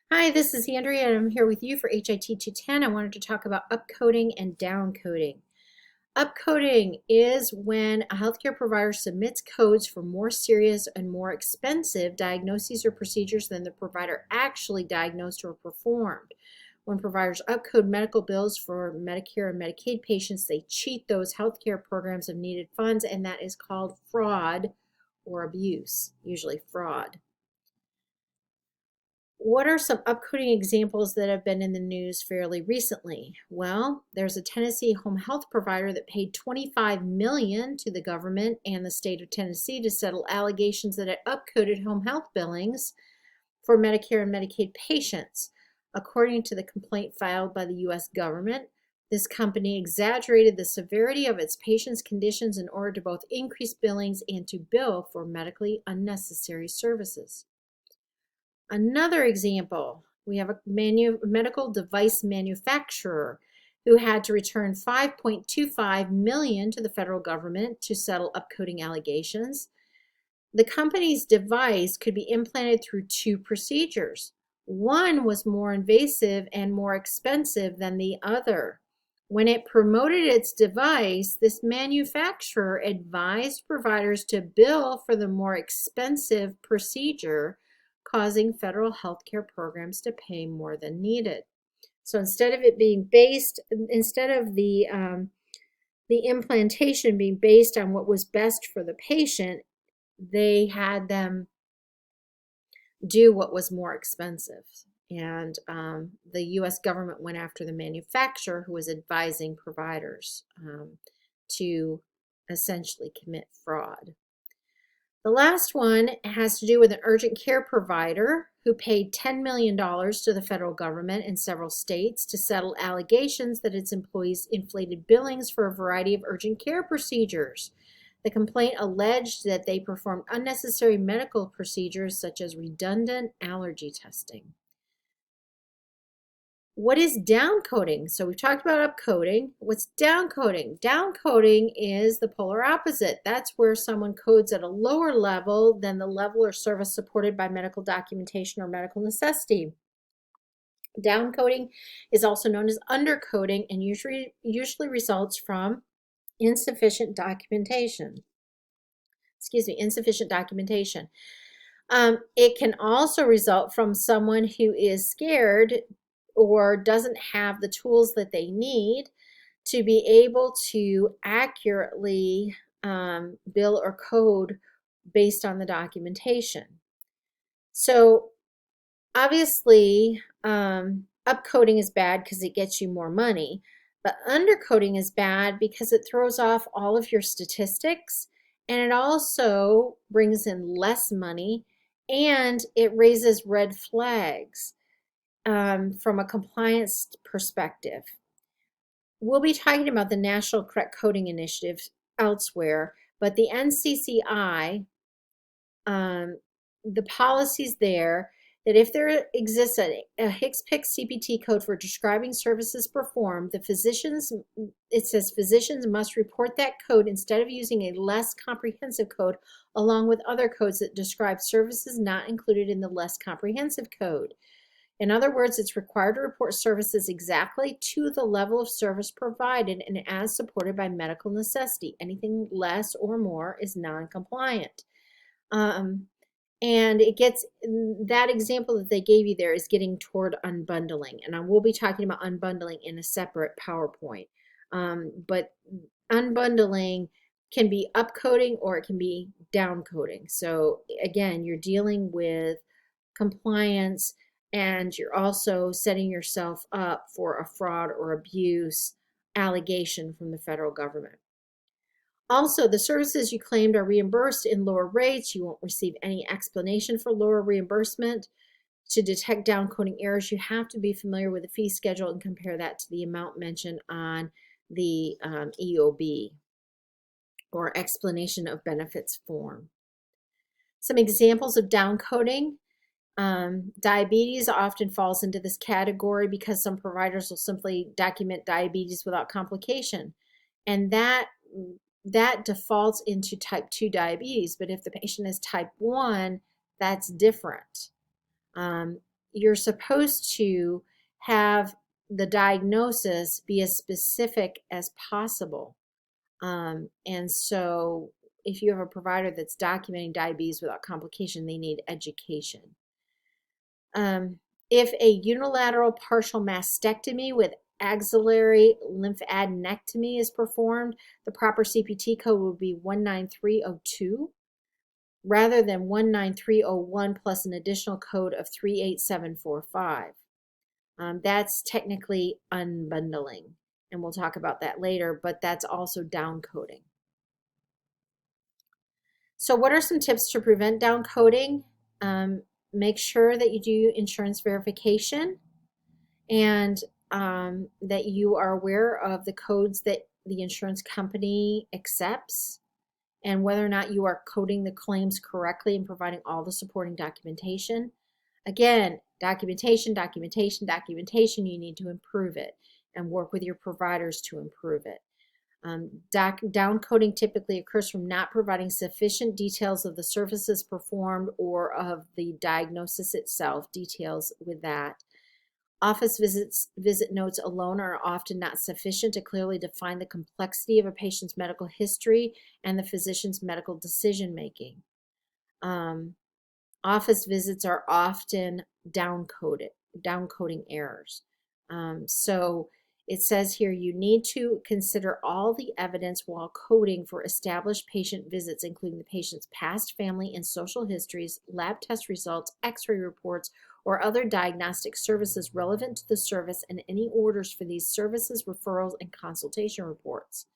Hi, this is Andrea, and I'm here with you for HIT 210. I wanted to talk about upcoding and downcoding. Upcoding is when a healthcare provider submits codes for more serious and more expensive diagnoses or procedures than the provider actually diagnosed or performed. When providers upcode medical bills for Medicare and Medicaid patients, they cheat those healthcare programs of needed funds, and that is called fraud or abuse, usually fraud. What are some upcoding examples that have been in the news fairly recently? Well, there's a Tennessee home health provider that paid $25 million to the government and the state of Tennessee to settle allegations that it upcoded home health billings for Medicare and Medicaid patients. According to the complaint filed by the U.S. government, this company exaggerated the severity of its patients' conditions in order to both increase billings and to bill for medically unnecessary services. Another example, we have a medical device manufacturer who had to return $5.25 million to the federal government to settle upcoding allegations. The company's device could be implanted through two procedures. One was more invasive and more expensive than the other. When it promoted its device, this manufacturer advised providers to bill for the more expensive procedure, causing federal healthcare programs to pay more than needed. So instead of it being based, instead of the implantation being based on what was best for the patient, they had them do what was more expensive. And the U.S. government went after the manufacturer who was advising providers to essentially commit fraud. The last one has to do with an urgent care provider who paid $10 million to the federal government in several states to settle allegations that its employees inflated billings for a variety of urgent care procedures. The complaint alleged that they performed unnecessary medical procedures such as redundant allergy testing. What is downcoding? So we've talked about upcoding. What's downcoding? Downcoding is the polar opposite. That's where someone codes at a lower level than the level or service supported by medical documentation or medical necessity. Downcoding is also known as undercoding and usually results from insufficient documentation. Insufficient documentation. It can also result from someone who is scared or doesn't have the tools that they need to be able to accurately bill or code based on the documentation. So obviously, upcoding is bad because it gets you more money, but undercoding is bad because it throws off all of your statistics, and it also brings in less money, and it raises red flags from a compliance perspective. We'll be talking about the National Correct Coding Initiative elsewhere, but the NCCI, the policies there, that if there exists a HCPCS CPT code for describing services performed, it says physicians must report that code instead of using a less comprehensive code along with other codes that describe services not included in the less comprehensive code. In other words, it's required to report services exactly to the level of service provided and as supported by medical necessity. Anything less or more is non-compliant. And it gets, that example that they gave you there is getting toward unbundling. And I will be talking about unbundling in a separate PowerPoint. But unbundling can be upcoding or it can be downcoding. So again, you're dealing with compliance and you're also setting yourself up for a fraud or abuse allegation from the federal government. Also, the services you claimed are reimbursed in lower rates. You won't receive any explanation for lower reimbursement. To detect downcoding errors, you have to be familiar with the fee schedule and compare that to the amount mentioned on the EOB or explanation of benefits form. Some examples of downcoding. Diabetes often falls into this category because some providers will simply document diabetes without complication. And that defaults into type 2 diabetes. But if the patient is type 1, that's different. you're supposed to have the diagnosis be as specific as possible. And so if you have a provider that's documenting diabetes without complication, they need education. If a unilateral partial mastectomy with axillary lymphadenectomy is performed, the proper CPT code would be 19302 rather than 19301 plus an additional code of 38745. That's technically unbundling, and we'll talk about that later, but that's also downcoding. So what are some tips to prevent downcoding? Make sure that you do insurance verification and that you are aware of the codes that the insurance company accepts and whether or not you are coding the claims correctly and providing all the supporting documentation. Again, documentation, documentation, documentation. You need to improve it and work with your providers to improve it. Downcoding typically occurs from not providing sufficient details of the services performed or of the diagnosis itself, details with that. Office visit notes alone are often not sufficient to clearly define the complexity of a patient's medical history and the physician's medical decision making. Office visits are often downcoding errors. So it says here you need to consider all the evidence while coding for established patient visits, including the patient's past family and social histories, lab test results, x-ray reports, or other diagnostic services relevant to the service, and any orders for these services, referrals, and consultation reports.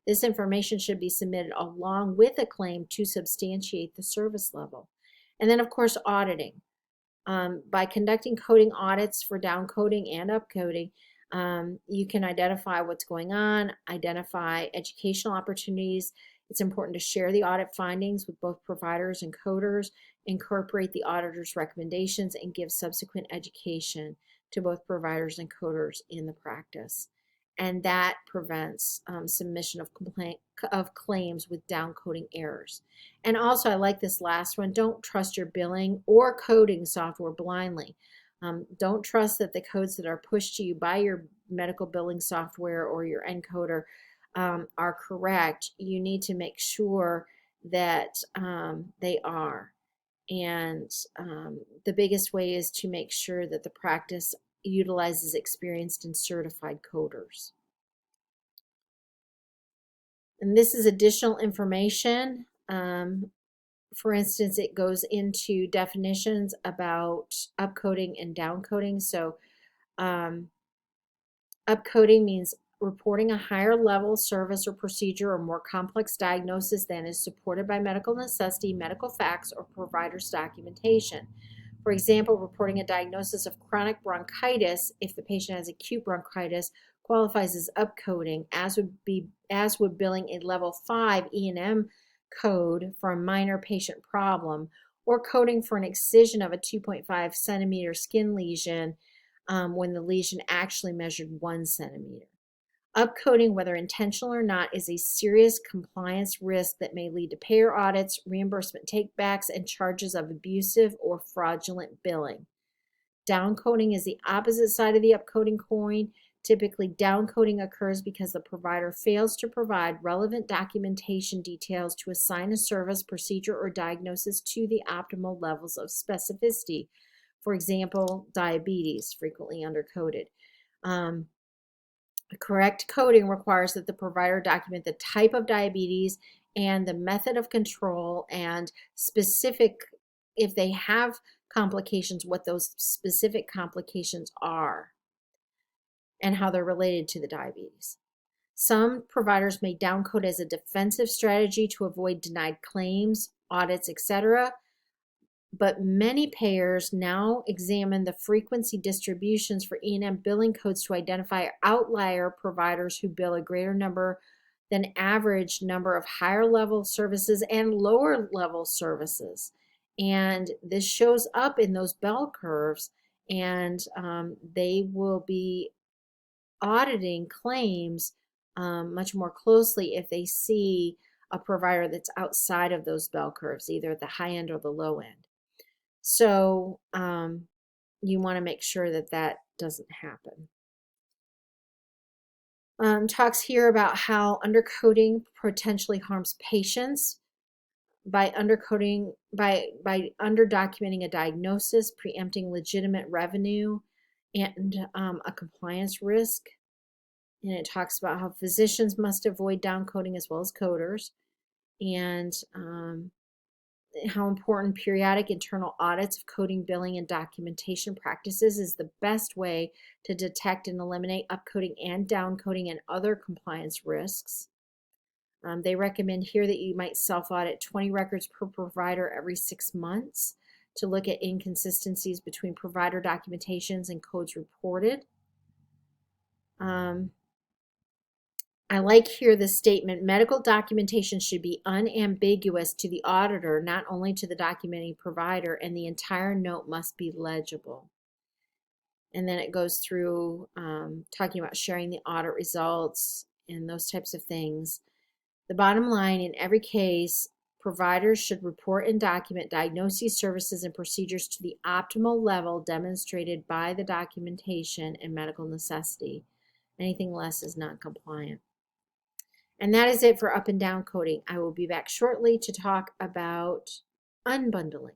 This information should be submitted along with a claim to substantiate the service level. And then, of course, auditing. By conducting coding audits for downcoding and upcoding, you can identify what's going on, identify educational opportunities. It's important to share the audit findings with both providers and coders, incorporate the auditor's recommendations, and give subsequent education to both providers and coders in the practice. And that prevents submission of claims with downcoding errors. And also, I like this last one, don't trust your billing or coding software blindly. Don't trust that the codes that are pushed to you by your medical billing software or your encoder are correct. You need to make sure that they are. And the biggest way is to make sure that the practice utilizes experienced and certified coders. And this is additional information. For instance, it goes into definitions about upcoding and downcoding. So upcoding means reporting a higher level service or procedure or more complex diagnosis than is supported by medical necessity, medical facts, or provider's documentation. For example, reporting a diagnosis of chronic bronchitis if the patient has acute bronchitis qualifies as upcoding, as would billing a level 5 E&M code for a minor patient problem, or coding for an excision of a 2.5 centimeter skin lesion when the lesion actually measured 1 centimeter. Upcoding, whether intentional or not, is a serious compliance risk that may lead to payer audits, reimbursement takebacks, and charges of abusive or fraudulent billing. Downcoding is the opposite side of the upcoding coin. Typically, downcoding occurs because the provider fails to provide relevant documentation details to assign a service, procedure, or diagnosis to the optimal levels of specificity. For example, diabetes, frequently undercoded. Correct coding requires that the provider document the type of diabetes and the method of control and specific, if they have complications, what those specific complications are and how they're related to the diabetes. Some providers may downcode as a defensive strategy to avoid denied claims, audits, etc. But many payers now examine the frequency distributions for E&M billing codes to identify outlier providers who bill a greater number than average number of higher level services and lower level services. And this shows up in those bell curves, and they will be auditing claims much more closely if they see a provider that's outside of those bell curves, either at the high end or the low end. So you want to make sure that that doesn't happen. Talks here about how undercoding potentially harms patients by undercoding, by underdocumenting a diagnosis, preempting legitimate revenue, and a compliance risk. And it talks about how physicians must avoid downcoding as well as coders, and how important periodic internal audits of coding, billing, and documentation practices is the best way to detect and eliminate upcoding and downcoding and other compliance risks. They recommend here that you might self-audit 20 records per provider every 6 months to look at inconsistencies between provider documentations and codes reported. I like here the statement, medical documentation should be unambiguous to the auditor, not only to the documenting provider, and the entire note must be legible. And then it goes through talking about sharing the audit results and those types of things. The bottom line, in every case, providers should report and document diagnoses, services, and procedures to the optimal level demonstrated by the documentation and medical necessity. Anything less is not compliant. And that is it for up and down coding. I will be back shortly to talk about unbundling.